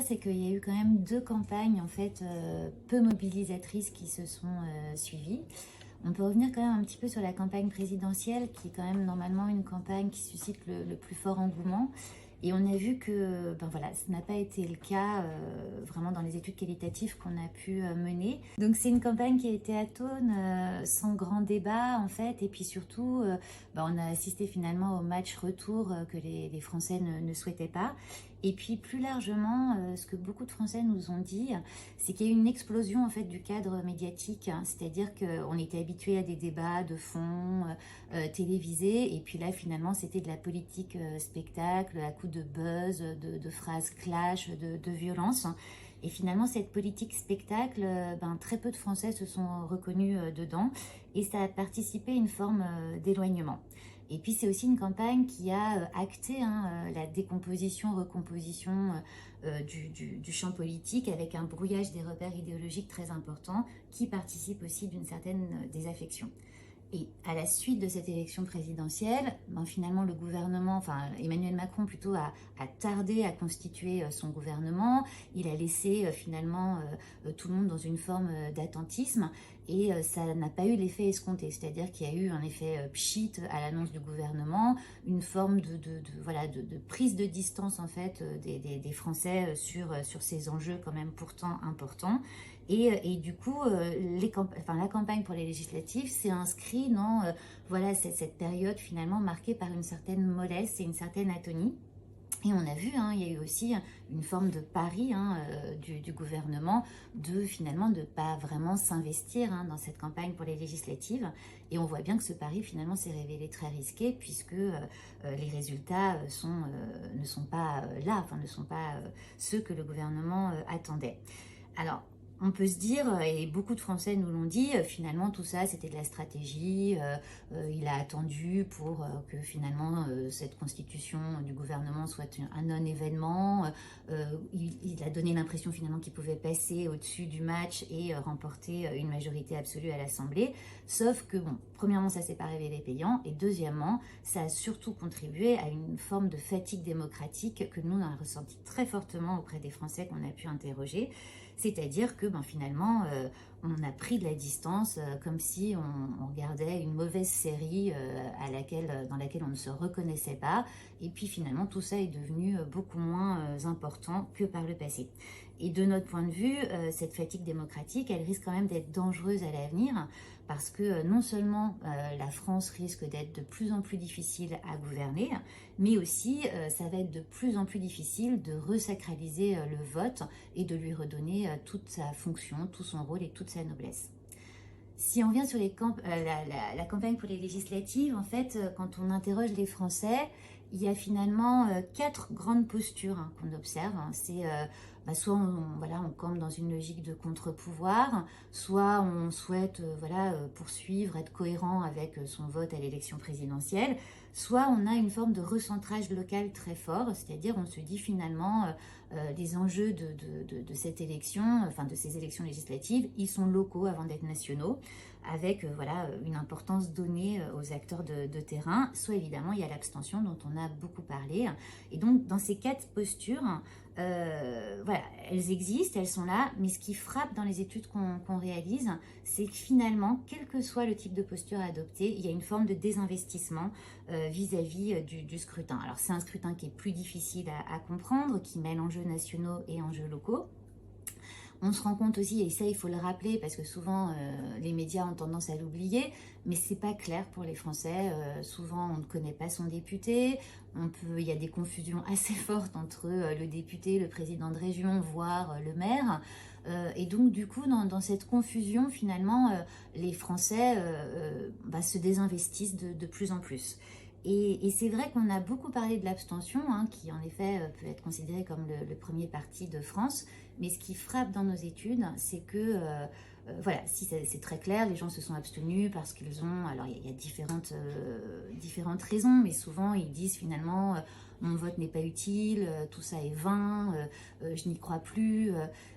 c'est qu'il y a eu quand même deux campagnes en fait peu mobilisatrices qui se sont suivies. On peut revenir quand même un petit peu sur la campagne présidentielle qui est quand même normalement une campagne qui suscite le plus fort engouement. Et on a vu que ben voilà, ce n'a pas été le cas vraiment dans les études qualitatives qu'on a pu mener. Donc c'est une campagne qui a été atone, sans grand débat en fait. Et puis surtout, ben, on a assisté finalement au match retour que les Français ne souhaitaient pas. Et puis plus largement, ce que beaucoup de Français nous ont dit, c'est qu'il y a eu une explosion en fait du cadre médiatique. Hein. C'est-à-dire qu'on était habitué à des débats de fond, télévisés, et puis là finalement c'était de la politique spectacle à coup de buzz, de phrases clash, de violence. Et finalement cette politique spectacle, ben, très peu de Français se sont reconnus dedans, et ça a participé à une forme d'éloignement. Et puis c'est aussi une campagne qui a acté la décomposition, recomposition du champ politique avec un brouillage des repères idéologiques très important qui participe aussi d'une certaine désaffection. Et à la suite de cette élection présidentielle, ben finalement le gouvernement, enfin Emmanuel Macron plutôt a tardé à constituer son gouvernement. Il a laissé finalement tout le monde dans une forme d'attentisme, et ça n'a pas eu l'effet escompté. C'est-à-dire qu'il y a eu un effet pchit à l'annonce du gouvernement, une forme de prise de distance en fait des Français sur ces enjeux quand même pourtant importants. Et du coup, la campagne pour les législatives s'est inscrite dans cette période finalement marquée par une certaine mollesse et une certaine atonie. Et on a vu, il y a eu aussi une forme de pari du gouvernement de finalement ne pas vraiment s'investir dans cette campagne pour les législatives. Et on voit bien que ce pari finalement s'est révélé très risqué puisque les résultats ne sont pas là, ne sont pas ceux que le gouvernement attendait. Alors, on peut se dire, et beaucoup de Français nous l'ont dit, finalement tout ça c'était de la stratégie, il a attendu pour que finalement cette constitution du gouvernement soit un non-événement, il a donné l'impression finalement qu'il pouvait passer au-dessus du match et remporter une majorité absolue à l'Assemblée, sauf que bon, premièrement ça s'est pas révélé payant, et deuxièmement ça a surtout contribué à une forme de fatigue démocratique que nous on a ressenti très fortement auprès des Français qu'on a pu interroger. C'est-à-dire que finalement, on a pris de la distance comme si on regardait une mauvaise série dans laquelle on ne se reconnaissait pas. Et puis finalement, tout ça est devenu beaucoup moins important que par le passé. Et de notre point de vue, cette fatigue démocratique, elle risque quand même d'être dangereuse à l'avenir parce que non seulement la France risque d'être de plus en plus difficile à gouverner, mais aussi ça va être de plus en plus difficile de resacraliser le vote et de lui redonner toute sa fonction, tout son rôle et toute sa noblesse. Si on vient sur la campagne pour les législatives, en fait, quand on interroge les Français, il y a finalement 4 grandes postures qu'on observe. C'est soit on campe dans une logique de contre-pouvoir, soit on souhaite poursuivre, être cohérent avec son vote à l'élection présidentielle, soit on a une forme de recentrage local très fort, c'est-à-dire on se dit finalement les enjeux de cette élection, de ces élections législatives, ils sont locaux avant d'être nationaux, avec une importance donnée aux acteurs de terrain. Soit évidemment il y a l'abstention dont on a beaucoup parlé. Et donc dans ces 4 postures, elles existent, elles sont là, mais ce qui frappe dans les études qu'on réalise, c'est que finalement, quel que soit le type de posture adoptée, il y a une forme de désinvestissement vis-à-vis du scrutin. Alors c'est un scrutin qui est plus difficile à comprendre, qui mêle enjeux nationaux et enjeux locaux. On se rend compte aussi, et ça il faut le rappeler parce que souvent les médias ont tendance à l'oublier, mais c'est pas clair pour les Français. Souvent on ne connaît pas son député, il y a des confusions assez fortes entre le député, le président de région, voire le maire. Et donc du coup dans cette confusion finalement les Français se désinvestissent de plus en plus. Et c'est vrai qu'on a beaucoup parlé de l'abstention, qui en effet peut être considéré comme le premier parti de France. Mais ce qui frappe dans nos études, c'est que, si c'est très clair, les gens se sont abstenus parce qu'ils ont... Alors, il y a différentes raisons, mais souvent, ils disent finalement, mon vote n'est pas utile, tout ça est vain, je n'y crois plus.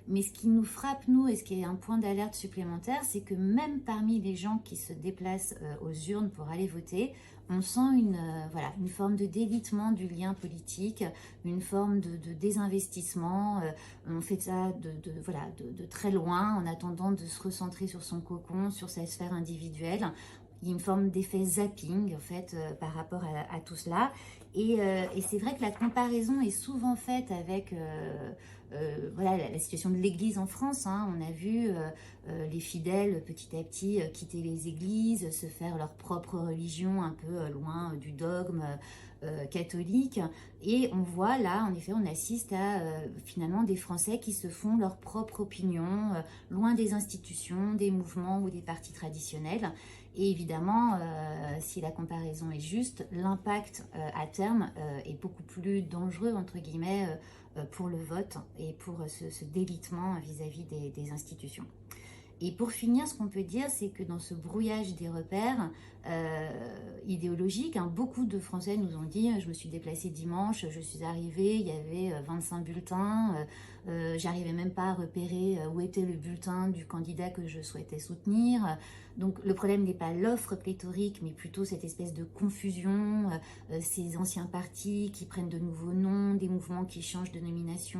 Mais ce qui nous frappe, nous, et ce qui est un point d'alerte supplémentaire, c'est que même parmi les gens qui se déplacent aux urnes pour aller voter, on sent voilà, une forme de délitement du lien politique, une forme de désinvestissement. On fait ça voilà, de très loin, en attendant de se recentrer sur son cocon, sur sa sphère individuelle. Il y a une forme d'effet zapping, en fait, par rapport à tout cela. Et c'est vrai que la comparaison est souvent faite avec voilà, la situation de l'Église en France. Hein. On a vu les fidèles petit à petit quitter les églises, se faire leur propre religion un peu loin du dogme catholique. Et on voit là, en effet, on assiste à finalement des Français qui se font leur propre opinion, loin des institutions, des mouvements ou des partis traditionnels. Et évidemment, si la comparaison est juste, l'impact à terme est beaucoup plus dangereux, entre guillemets, pour le vote et pour ce délitement vis-à-vis des institutions. Et pour finir, ce qu'on peut dire, c'est que dans ce brouillage des repères idéologiques, beaucoup de Français nous ont dit « je me suis déplacée dimanche, je suis arrivée, il y avait 25 bulletins, j'arrivais même pas à repérer où était le bulletin du candidat que je souhaitais soutenir ». Donc le problème n'est pas l'offre pléthorique, mais plutôt cette espèce de confusion, ces anciens partis qui prennent de nouveaux noms, des mouvements qui changent de nomination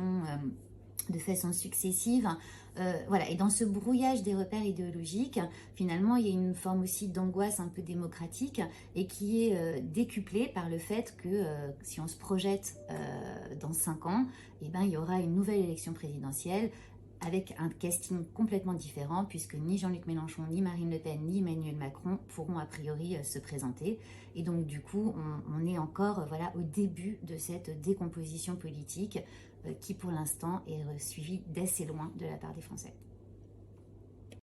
de façon successive. Voilà. Et dans ce brouillage des repères idéologiques, finalement, il y a une forme aussi d'angoisse un peu démocratique et qui est décuplée par le fait que si on se projette dans 5 ans, eh ben, il y aura une nouvelle élection présidentielle avec un casting complètement différent, puisque ni Jean-Luc Mélenchon, ni Marine Le Pen, ni Emmanuel Macron pourront a priori se présenter. Et donc du coup, on est encore voilà, au début de cette décomposition politique qui pour l'instant est suivie d'assez loin de la part des Français.